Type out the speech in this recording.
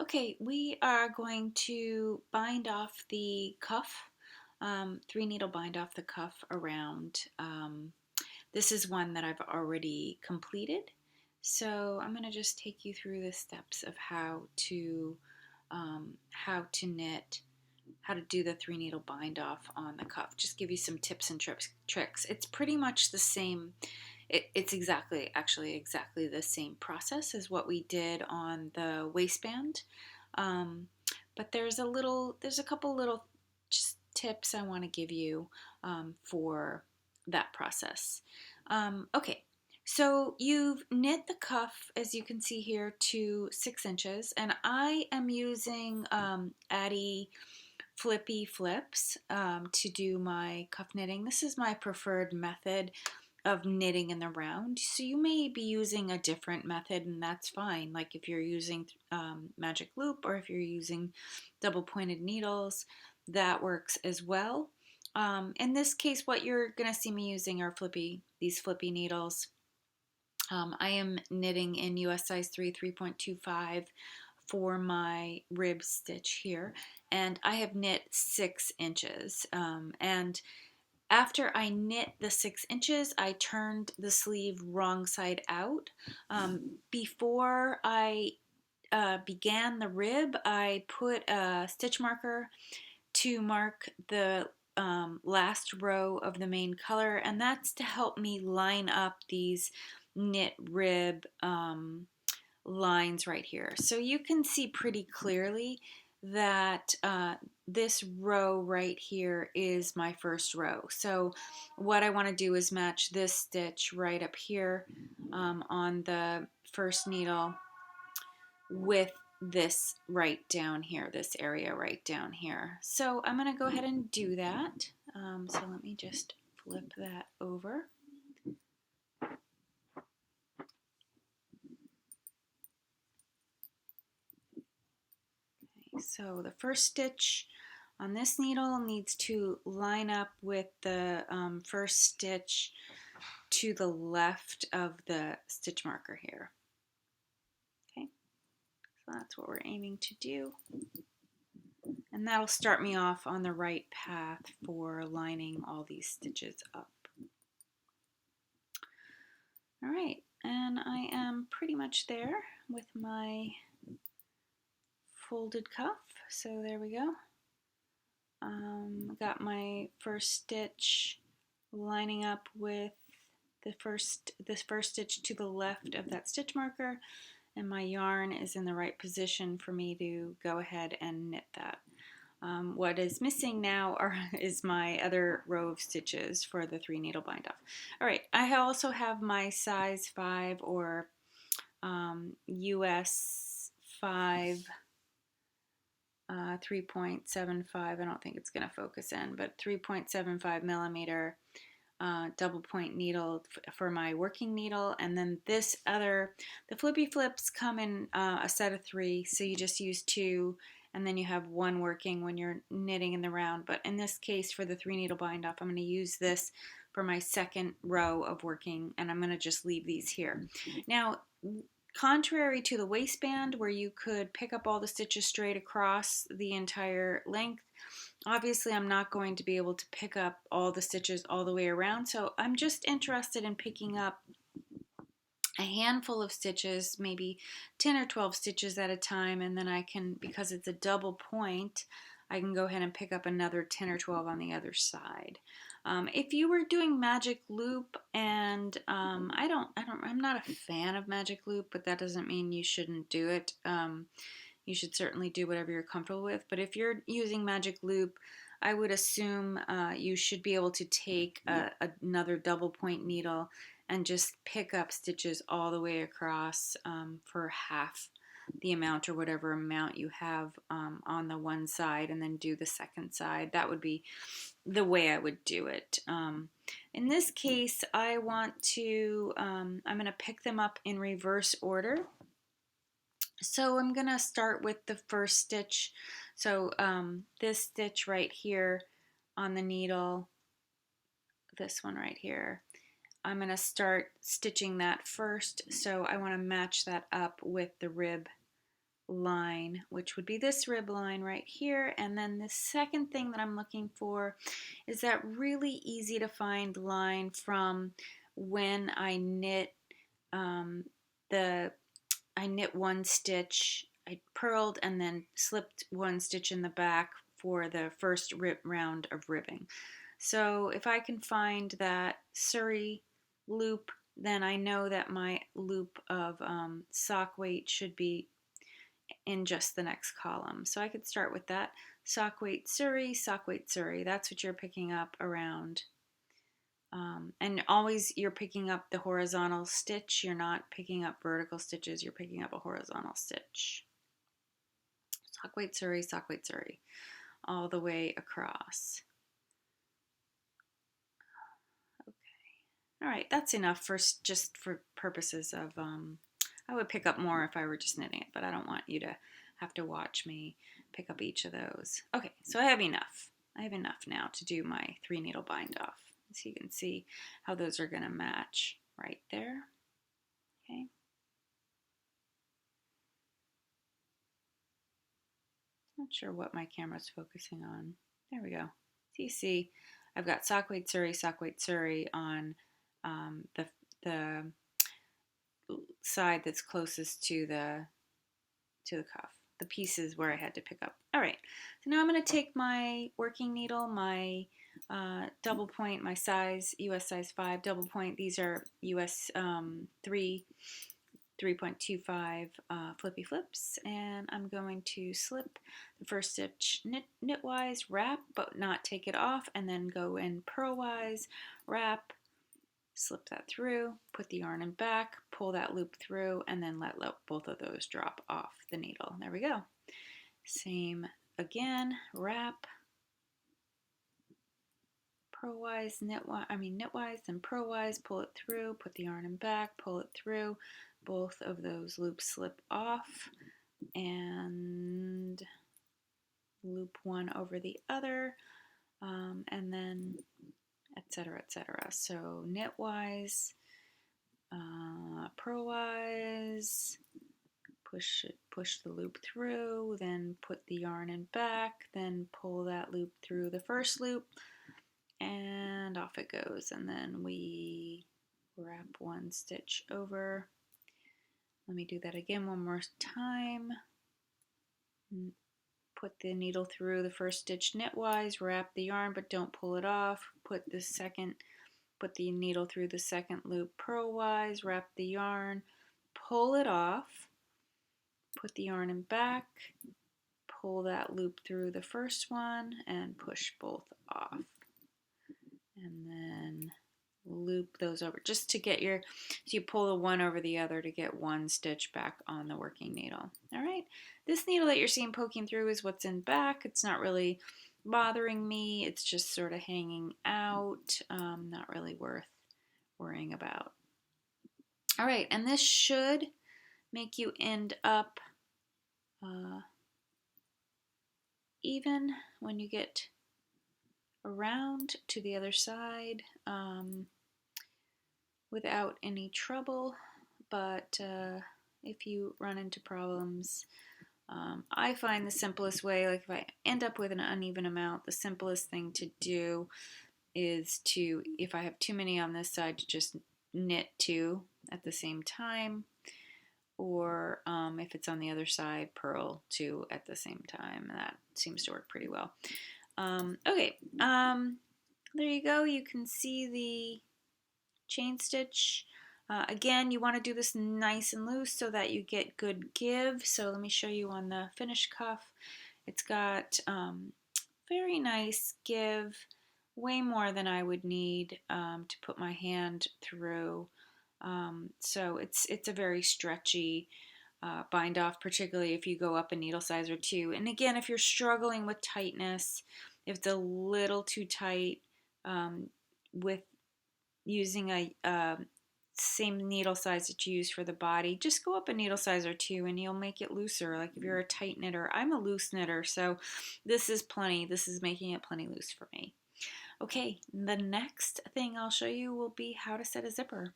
Okay, we are going to bind off the cuff, three needle bind off the cuff around. This is one that I've already completed. So I'm going to just take you through the steps of how to knit, how to do the three needle bind off on the cuff. Just give you some tips and tricks. It's pretty much the same. It's actually exactly the same process as what we did on the waistband. Um, but there's a couple little just tips I want to give you for that process. Okay, so you've knit the cuff, as you can see here, to 6 inches, and I am using Addy Flippy Flips to do my cuff knitting. This is my preferred method of knitting in the round. So you may be using a different method, and that's fine. Like if you're using magic loop, or if you're using double pointed needles, that works as well. In this case, what you're going to see me using are these flippy needles. I am knitting in US size 3, 3.25 for my rib stitch here, and I have knit 6 inches. And after I knit the 6 inches, I turned the sleeve wrong side out. Before I began the rib, I put a stitch marker to mark the last row of the main color, and that's to help me line up these knit rib lines right here. So you can see pretty clearly that this row right here is my first row. So what I want to do is match this stitch right up here on the first needle with this right down here, this area right down here. So I'm going to go ahead and do that. So let me just flip that over. So the first stitch on this needle needs to line up with the first stitch to the left of the stitch marker here. Okay, so that's what we're aiming to do. And that'll start me off on the right path for lining all these stitches up. All right, and I am pretty much there with my folded cuff. So there we go. Got my first stitch lining up with this first stitch to the left of that stitch marker, and my yarn is in the right position for me to go ahead and knit that. What is missing now is my other row of stitches for the three needle bind off. All right, I also have my size 5 or US 5 3.75, I don't think it's going to focus in, but 3.75 millimeter double point needle for my working needle. And then the flippy flips come in a set of 3, so you just use 2, and then you have 1 working when you're knitting in the round. But in this case, for the 3 needle bind off, I'm going to use this for my second row of working, and I'm going to just leave these here. Now, contrary to the waistband, where you could pick up all the stitches straight across the entire length, obviously I'm not going to be able to pick up all the stitches all the way around, so I'm just interested in picking up a handful of stitches, maybe 10 or 12 stitches at a time, and then I can, because it's a double point, I can go ahead and pick up another 10 or 12 on the other side. If you were doing magic loop, and I'm not a fan of magic loop, but that doesn't mean you shouldn't do it. You should certainly do whatever you're comfortable with. But if you're using magic loop, I would assume you should be able to take another double point needle and just pick up stitches all the way across for half the amount or whatever amount you have on the one side, and then do the second side. That would be the way I would do it. In this case, I'm going to pick them up in reverse order. So I'm going to start with the first stitch. So this stitch right here on the needle, this one right here, I'm going to start stitching that first. So I want to match that up with the rib line, which would be this rib line right here. And then the second thing that I'm looking for is that really easy to find line from when I knit I knit one stitch, I purled and then slipped one stitch in the back for the first round of ribbing. So if I can find that Suri loop, then I know that my loop of sock weight should be in just the next column. So I could start with that. Sock weight Suri, sock weight Suri. That's what you're picking up around. And always you're picking up the horizontal stitch. You're not picking up vertical stitches. You're picking up a horizontal stitch. Sock weight Suri, all the way across. All right, that's enough for just for purposes of, I would pick up more if I were just knitting it, but I don't want you to have to watch me pick up each of those. Okay, so I have enough. I have enough now to do my 3 needle bind off. So you can see how those are going to match right there. Okay. Not sure what my camera's focusing on. There we go. So you see, I've got sock weight Suri on the side that's closest to the cuff. The pieces where I had to pick up. All right, so now I'm going to take my working needle, my double point, my size, US size 5 double point. These are US 3.25 flippy flips, and I'm going to slip the first stitch knitwise, wrap, but not take it off, and then go in purlwise, wrap, slip that through, put the yarn in back, pull that loop through, and then let both of those drop off the needle. There we go. Same again, wrap, purlwise, knitwise, then purlwise, pull it through, put the yarn in back, pull it through, both of those loops slip off, and loop one over the other, and then etc., etc. So knitwise, purlwise, push the loop through, then put the yarn in back, then pull that loop through the first loop, and off it goes. And then we wrap one stitch over. Let me do that again one more time. Put the needle through the first stitch knitwise, wrap the yarn, but don't pull it off. Put the needle through the second loop purlwise, wrap the yarn, pull it off, put the yarn in back, pull that loop through the first one, and push both off. And then loop those over just to get so you pull the one over the other to get one stitch back on the working needle. All right, this needle that you're seeing poking through is what's in back. It's not really bothering me. It's just sort of hanging out. Not really worth worrying about. All right, and this should make you end up even when you get around to the other side without any trouble, but if you run into problems, I find the simplest way, like if I end up with an uneven amount, the simplest thing to do is to, if I have too many on this side, to just knit 2 at the same time, or if it's on the other side, purl 2 at the same time. That seems to work pretty well. Okay, there you go. You can see the chain stitch. Again, you want to do this nice and loose so that you get good give. So let me show you on the finished cuff. It's got very nice give, way more than I would need to put my hand through. So it's a very stretchy bind off, particularly if you go up a needle size or 2. And again, if you're struggling with tightness, if it's a little too tight with using a same needle size that you use for the body, just go up a needle size or 2 and you'll make it looser. Like if you're a tight knitter, I'm a loose knitter, so this is plenty. This is making it plenty loose for me. Okay, the next thing I'll show you will be how to set a zipper.